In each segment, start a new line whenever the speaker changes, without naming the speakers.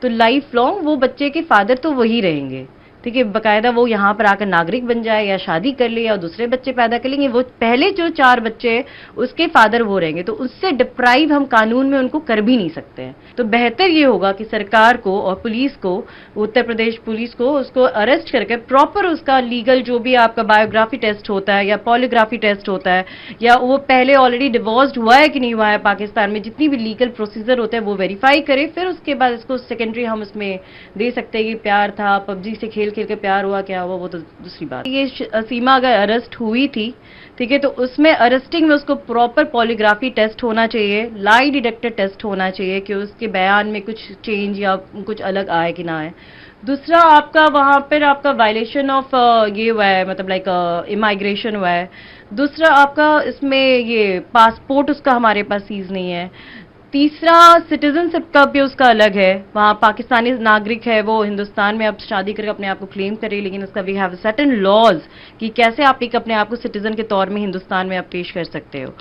तो life long वो बच्चे के फादर तो वही रहेंगे, ठीक है। बकायदा वो यहाँ पर आकर नागरिक बन जाए या शादी कर ले या दूसरे बच्चे पैदा कर लेंगे, वो पहले जो 4 बच्चे हैं उसके फादर वो रहेंगे, तो उससे डिप्राइव हम कानून में उनको कर भी नहीं सकते हैं। तो बेहतर ये होगा कि सरकार को और पुलिस को, उत्तर प्रदेश पुलिस को, उसको अरेस्ट करके प्रॉपर उसका लीगल जो भी आपका बायोग्राफी टेस्ट होता है या पॉलीग्राफी टेस्ट होता है, या वो पहले ऑलरेडी डिवोर्स्ड हुआ है कि नहीं हुआ है पाकिस्तान में, जितनी भी लीगल प्रोसीजर होता है वो वेरीफाई करे, फिर उसके बाद इसको सेकेंडरी हम उसमें दे सकते हैं कि प्यार था, पबजी से खेल के प्यार हुआ, क्या हुआ वो तो दूसरी बात। ये सीमा अगर अरेस्ट हुई थी, ठीक है, तो उसमें अरेस्टिंग में उसको प्रॉपर पॉलीग्राफी टेस्ट होना चाहिए, लाई डिटेक्टर टेस्ट होना चाहिए कि उसके बयान में कुछ चेंज या कुछ अलग आए कि ना आए। दूसरा आपका वहां पर आपका वायलेशन ऑफ ये हुआ है, मतलब लाइक इमाइग्रेशन हुआ है। दूसरा आपका इसमें ये पासपोर्ट उसका हमारे पास सीज नहीं है। तीसरा सिटीजनशिप का भी उसका अलग है, वहाँ पाकिस्तानी नागरिक है, वो हिंदुस्तान में अब शादी करके अपने आप को क्लेम करे, लेकिन उसका वी हैव सर्टेन लॉज कि कैसे आप एक अपने आप को सिटीजन के तौर में हिंदुस्तान में आप पेश कर सकते हो।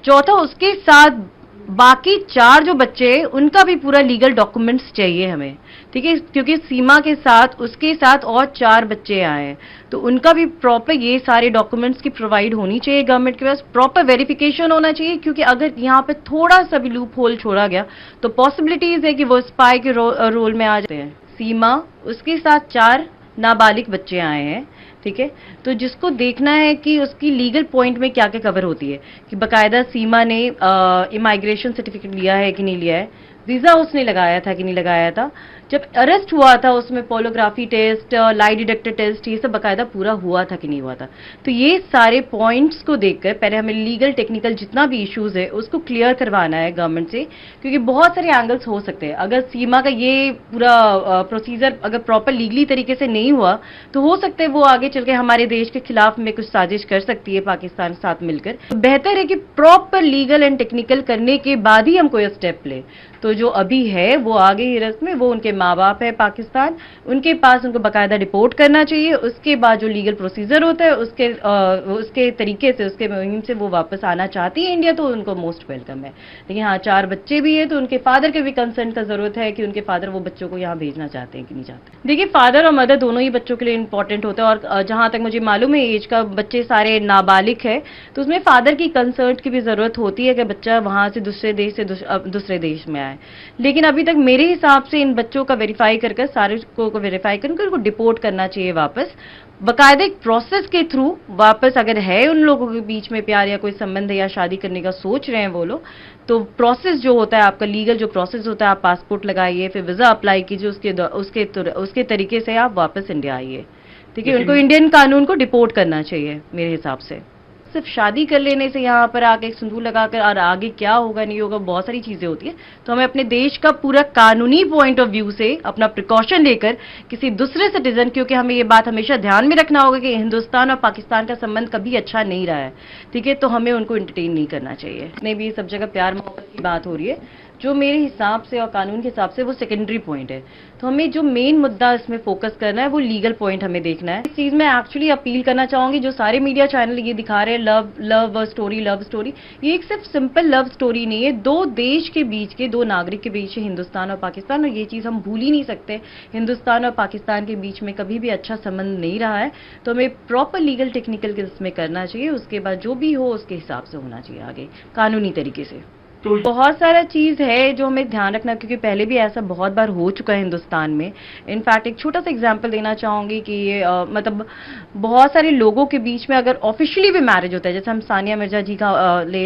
चौथा, उसके साथ बाकी 4 जो बच्चे हैं उनका भी पूरा लीगल डॉक्यूमेंट्स चाहिए हमें, ठीक है, क्योंकि सीमा के साथ उसके साथ और 4 बच्चे आए हैं, तो उनका भी प्रॉपर ये सारे डॉक्यूमेंट्स की प्रोवाइड होनी चाहिए गवर्नमेंट के पास, प्रॉपर वेरिफिकेशन होना चाहिए, क्योंकि अगर यहाँ पे थोड़ा सा भी लूप होल छोड़ा गया तो पॉसिबिलिटीज है कि वो स्पाई के रोल में आ जाते हैं। सीमा, उसके साथ 4 नाबालिग बच्चे आए हैं, ठीक है, तो जिसको देखना है कि उसकी लीगल पॉइंट में क्या क्या कवर होती है, कि बकायदा सीमा ने इमाइग्रेशन सर्टिफिकेट लिया है कि नहीं लिया है, वीजा उसने लगाया था कि नहीं लगाया था, जब अरेस्ट हुआ था उसमें पोलोग्राफी टेस्ट, लाई डिटेक्टर टेस्ट, ये सब बकायदा पूरा हुआ था कि नहीं हुआ था। तो ये सारे पॉइंट्स को देखकर पहले हमें लीगल टेक्निकल जितना भी इश्यूज है उसको क्लियर करवाना है गवर्नमेंट से, क्योंकि बहुत सारे एंगल्स हो सकते हैं। अगर सीमा का ये पूरा प्रोसीजर अगर प्रॉपर लीगली तरीके से नहीं हुआ तो हो सकता है वो आगे चल के हमारे देश के खिलाफ में कुछ साजिश कर सकती है पाकिस्तान के साथ मिलकर। तो बेहतर है कि प्रॉपर लीगल एंड टेक्निकल करने के बाद ही हम कोई स्टेप ले। तो जो अभी है वो आगे ही रस्म में, वो उनके माँ बाप है पाकिस्तान, उनके पास उनको बाकायदा रिपोर्ट करना चाहिए, उसके बाद जो लीगल प्रोसीजर होता है उसके तरीके से, उसके मुहिम से वो वापस आना चाहती है इंडिया तो उनको मोस्ट वेलकम है। लेकिन हाँ, 4 बच्चे भी है तो उनके फादर के भी कंसर्न का जरूरत है कि उनके फादर वो बच्चों को यहाँ भेजना चाहते हैं कि नहीं चाहते। देखिए, फादर और मदर दोनों ही बच्चों के लिए इंपॉर्टेंट होता है, और जहां तक मुझे मालूम है एज का बच्चे सारे नाबालिग है, तो उसमें फादर की कंसर्न की भी जरूरत होती है कि बच्चा वहां से दूसरे देश से दूसरे देश में आए। लेकिन अभी तक मेरे हिसाब से इन बच्चों का वेरीफाई करके, सारे को वेरीफाई करके उनको डिपोर्ट करना चाहिए वापस, बकायदा एक प्रोसेस के थ्रू वापस। अगर है उन लोगों के बीच में प्यार या कोई संबंध है या शादी करने का सोच रहे हैं वो लोग, तो प्रोसेस जो होता है आपका लीगल जो प्रोसेस होता है, आप पासपोर्ट लगाइए, फिर वीजा अप्लाई कीजिए, उसके तरीके से आप वापस इंडिया आइए, ठीक है। उनको इंडियन कानून को डिपोर्ट करना चाहिए मेरे हिसाब से। सिर्फ शादी कर लेने से यहाँ पर आके एक सिंदूर लगाकर और आगे क्या होगा नहीं होगा, बहुत सारी चीजें होती है। तो हमें अपने देश का पूरा कानूनी पॉइंट ऑफ व्यू से अपना प्रिकॉशन लेकर किसी दूसरे सिटीजन, क्योंकि हमें ये बात हमेशा ध्यान में रखना होगा कि हिंदुस्तान और पाकिस्तान का संबंध कभी अच्छा नहीं रहा है, ठीक है, तो हमें उनको एंटरटेन नहीं करना चाहिए। इतने भी सब जगह प्यार मोहब्बत की बात हो रही है, जो मेरे हिसाब से और कानून के हिसाब से वो सेकेंडरी पॉइंट है। तो हमें जो मेन मुद्दा इसमें फोकस करना है वो लीगल पॉइंट हमें देखना है। इस चीज में एक्चुअली अपील करना चाहूंगी, जो सारे मीडिया चैनल ये दिखा रहे हैं लव स्टोरी, ये एक सिर्फ सिंपल लव स्टोरी नहीं है, 2 देश के बीच के, 2 नागरिक के बीच है, हिंदुस्तान और पाकिस्तान, और ये चीज हम भूल ही नहीं सकते। हिंदुस्तान और पाकिस्तान के बीच में कभी भी अच्छा संबंध नहीं रहा है, तो हमें प्रॉपर लीगल टेक्निकल इसमें करना चाहिए, उसके बाद जो भी हो उसके हिसाब से होना चाहिए आगे कानूनी तरीके से। तो बहुत सारा चीज है जो हमें ध्यान रखना, क्योंकि पहले भी ऐसा बहुत बार हो चुका है हिंदुस्तान में। इनफैक्ट एक छोटा सा एग्जांपल देना चाहूंगी कि ये मतलब बहुत सारे लोगों के बीच में अगर ऑफिशियली भी मैरिज होता है, जैसे हम सानिया मिर्जा जी का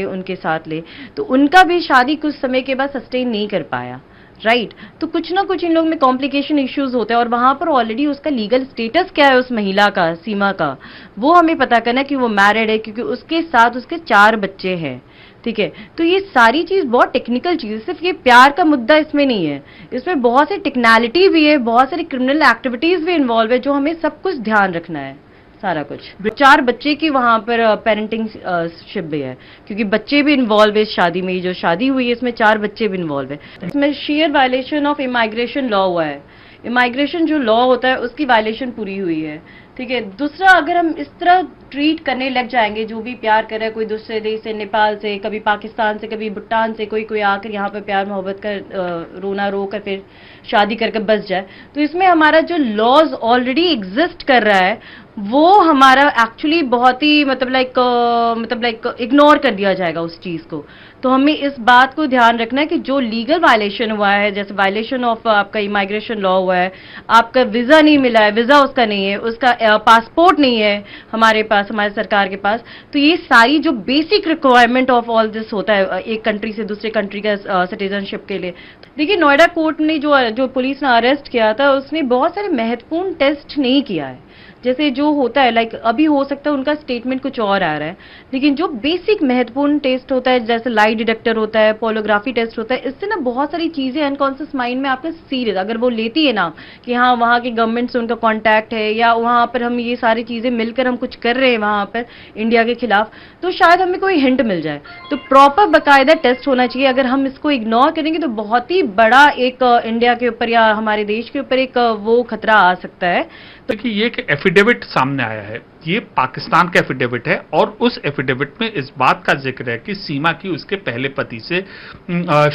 उनके साथ ले, तो उनका भी शादी कुछ समय के बाद सस्टेन नहीं कर पाया, राइट। तो कुछ ना कुछ इन लोग में कॉम्प्लिकेशन इश्यूज होते हैं, और वहां पर ऑलरेडी उसका लीगल स्टेटस क्या है उस महिला का, सीमा का, वो हमें पता करना है कि वो मैरिड है, क्योंकि उसके साथ उसके 4 बच्चे हैं, ठीक है। तो ये सारी चीज बहुत टेक्निकल चीज है, सिर्फ ये प्यार का मुद्दा इसमें नहीं है, इसमें बहुत सी टेक्निकलिटी भी है, बहुत सारी क्रिमिनल एक्टिविटीज भी इन्वॉल्व है, जो हमें सब कुछ ध्यान रखना है, सारा कुछ। 4 बच्चे की वहां पर पेरेंटिंग शिप भी है, क्योंकि बच्चे भी इन्वॉल्व है इस शादी में, जो शादी हुई है इसमें 4 बच्चे भी इन्वॉल्व है। इसमें share violation of immigration law हुआ है, इमाइग्रेशन जो लॉ होता है उसकी वायलेशन पूरी हुई है, ठीक है। दूसरा, अगर हम इस तरह ट्रीट करने लग जाएंगे, जो भी प्यार करे कोई दूसरे देश से, नेपाल से, कभी पाकिस्तान से, कभी भूटान से, कोई आकर यहाँ पे प्यार मोहब्बत कर रोना रो कर फिर शादी करके बस जाए। तो इसमें हमारा जो लॉज ऑलरेडी एग्जिस्ट कर रहा है वो हमारा एक्चुअली बहुत ही मतलब लाइक इग्नोर कर दिया जाएगा उस चीज को। तो हमें इस बात को ध्यान रखना है कि जो लीगल वायलेशन हुआ है, जैसे वायलेशन ऑफ आपका इमाइग्रेशन लॉ हुआ है, आपका वीजा नहीं मिला है, वीजा उसका नहीं है, उसका पासपोर्ट नहीं है हमारे पास, हमारे सरकार के पास, तो ये सारी जो basic requirement of all this होता है एक कंट्री से दूसरे कंट्री का सिटीजनशिप के लिए। देखिए, नोएडा कोर्ट ने जो पुलिस ने अरेस्ट किया था उसने बहुत सारे महत्वपूर्ण टेस्ट नहीं किया है। जैसे जो होता है लाइक अभी हो सकता है उनका स्टेटमेंट कुछ और आ रहा है, लेकिन जो बेसिक महत्वपूर्ण टेस्ट होता है जैसे लाई डिटेक्टर होता है, पोलोग्राफी टेस्ट होता है, इससे ना बहुत सारी चीजें अनकॉन्शियस माइंड में आपका सीरियस अगर वो लेती है ना कि हाँ वहाँ के गवर्नमेंट से उनका कॉन्टैक्ट है या वहाँ पर हम ये सारी चीजें मिलकर हम कुछ कर रहे हैं वहाँ पर इंडिया के खिलाफ, तो शायद हमें कोई हिंट मिल जाए। तो प्रॉपर बाकायदा टेस्ट होना चाहिए। अगर हम इसको इग्नोर करेंगे तो बहुत ही बड़ा एक इंडिया के ऊपर या हमारे देश के ऊपर एक वो खतरा आ सकता है।
देखिए, ये एक एफिडेविट सामने आया है, ये पाकिस्तान का एफिडेविट है और उस एफिडेविट में इस बात का जिक्र है कि सीमा की उसके पहले पति से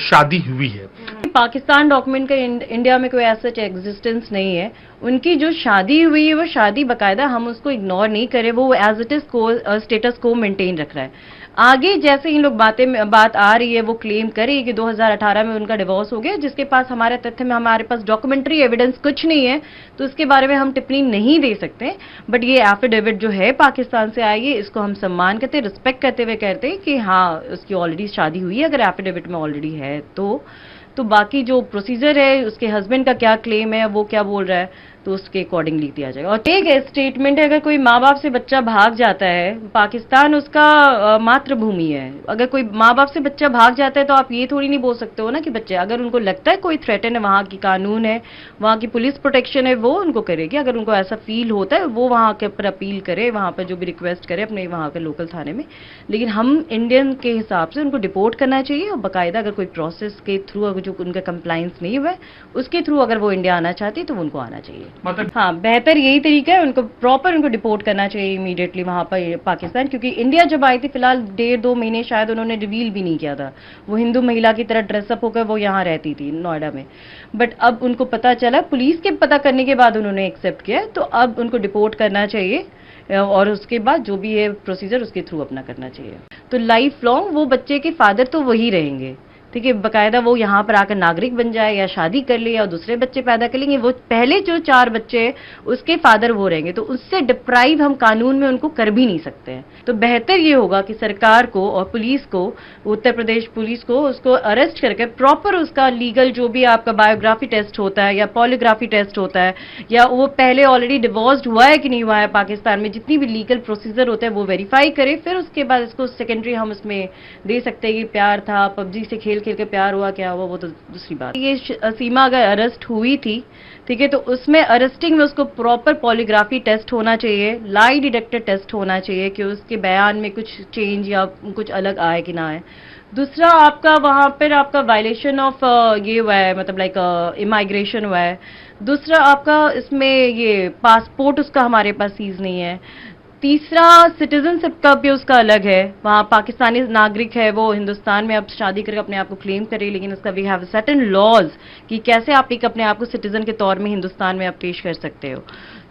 शादी हुई है।
पाकिस्तान डॉक्यूमेंट का इंडिया में कोई ऐसा एग्जिस्टेंस नहीं है। उनकी जो शादी हुई है वो शादी बाकायदा हम उसको इग्नोर नहीं करें, वो एज इट इज स्टेटस को मेंटेन रख रहा है। आगे जैसे इन लोग बात आ रही है वो क्लेम करे कि 2018 में उनका डिवोर्स हो गया, जिसके पास हमारे तथ्य में हमारे पास डॉक्यूमेंट्री एविडेंस कुछ नहीं है, तो इसके बारे में हम टिप्पणी नहीं दे सकते। बट ये एफिडेविट जो है पाकिस्तान से आई है, इसको हम सम्मान करते, रिस्पेक्ट करते हुए कहते हैं कि हाँ उसकी ऑलरेडी शादी हुई है, अगर एफिडेविट में ऑलरेडी है तो बाकी जो प्रोसीजर है उसके हस्बैंड का क्या क्लेम है, वो क्या बोल रहा है, तो उसके अकॉर्डिंगली दिया जाएगा। और एक स्टेटमेंट है, अगर कोई माँ बाप से बच्चा भाग जाता है, पाकिस्तान उसका मातृभूमि है, अगर कोई माँ बाप से बच्चा भाग जाता है तो आप ये थोड़ी नहीं बोल सकते हो ना कि बच्चे, अगर उनको लगता है कोई थ्रेटन है, वहाँ की कानून है, वहाँ की पुलिस प्रोटेक्शन है, वो उनको करेगी। अगर उनको ऐसा फील होता है वो वहाँ के ऊपर अपील करे, वहाँ पर जो भी रिक्वेस्ट करे अपने वहाँ के लोकल थाने में। लेकिन हम इंडियन के हिसाब से उनको डिपोर्ट करना चाहिए और बाकायदा अगर कोई प्रोसेस के थ्रू अगर जो उनका कंप्लायंस नहीं हुआ है उसके थ्रू अगर वो इंडिया आना चाहती है तो उनको आना चाहिए।
मतलब
हाँ, बेहतर यही तरीका है, उनको प्रॉपर उनको डिपोर्ट करना चाहिए इमीडिएटली वहां पर पाकिस्तान, क्योंकि इंडिया जब आई थी फिलहाल 1.5-2 महीने शायद उन्होंने रिवील भी नहीं किया था, वो हिंदू महिला की तरह ड्रेसअप होकर वो यहाँ रहती थी नोएडा में। बट अब उनको पता चला, पुलिस के पता करने के बाद उन्होंने एक्सेप्ट किया, तो अब उनको डिपोर्ट करना चाहिए और उसके बाद जो भी है प्रोसीजर उसके थ्रू अपना करना चाहिए। तो लाइफ लॉन्ग वो बच्चे के फादर तो वही रहेंगे, ठीक है, बकायदा वो यहाँ पर आकर नागरिक बन जाए या शादी कर ले या दूसरे बच्चे पैदा कर लेंगे, वो पहले जो 4 बच्चे उसके फादर वो रहेंगे, तो उससे डिप्राइव हम कानून में उनको कर भी नहीं सकते हैं। तो बेहतर ये होगा कि सरकार को और पुलिस को, उत्तर प्रदेश पुलिस को उसको अरेस्ट करके प्रॉपर उसका लीगल जो भी आपका बायोग्राफी टेस्ट होता है या पॉलीग्राफी टेस्ट होता है या वो पहले ऑलरेडी डिवोर्स्ड हुआ है कि नहीं हुआ है पाकिस्तान में, जितनी भी लीगल प्रोसीजर होता है वो वेरीफाई करे, फिर उसके बाद इसको सेकेंडरी हम उसमें दे सकते हैं कि प्यार था, पबजी से खेल खेल के प्यार हुआ, क्या हुआ वो तो दूसरी बात। ये सीमा अगर अरेस्ट हुई थी, ठीक है, तो उसमें अरेस्टिंग में उसको प्रॉपर पॉलीग्राफी टेस्ट होना चाहिए, लाई डिटेक्टर टेस्ट होना चाहिए कि उसके बयान में कुछ चेंज या कुछ अलग आए कि ना आए। दूसरा आपका वहां पर आपका वायलेशन ऑफ ये हुआ है, मतलब लाइक इमाइग्रेशन हुआ है। दूसरा आपका इसमें ये पासपोर्ट उसका हमारे पास सीज नहीं है। तीसरा सिटीजनशिप का भी उसका अलग है, वहाँ पाकिस्तानी नागरिक है, वो हिंदुस्तान में अब शादी करके अपने आप को क्लेम करे, लेकिन उसका वी हैव सर्टेन लॉज कि कैसे आप एक अपने आप को सिटीजन के तौर में हिंदुस्तान में आप पेश कर सकते हो।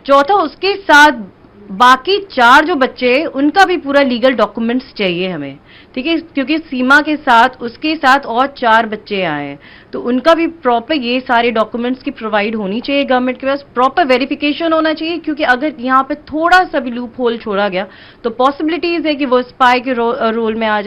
चौथा, उसके साथ बाकी 4 जो बच्चे उनका भी पूरा लीगल डॉक्यूमेंट्स चाहिए हमें, ठीक है, क्योंकि सीमा के साथ उसके साथ और 4 बच्चे आए हैं, तो उनका भी प्रॉपर ये सारे डॉक्यूमेंट्स की प्रोवाइड होनी चाहिए गवर्नमेंट के पास, प्रॉपर वेरिफिकेशन होना चाहिए, क्योंकि अगर यहाँ पे थोड़ा सा भी लूप होल छोड़ा गया तो पॉसिबिलिटीज है कि वो स्पाई के रोल में आ जाए।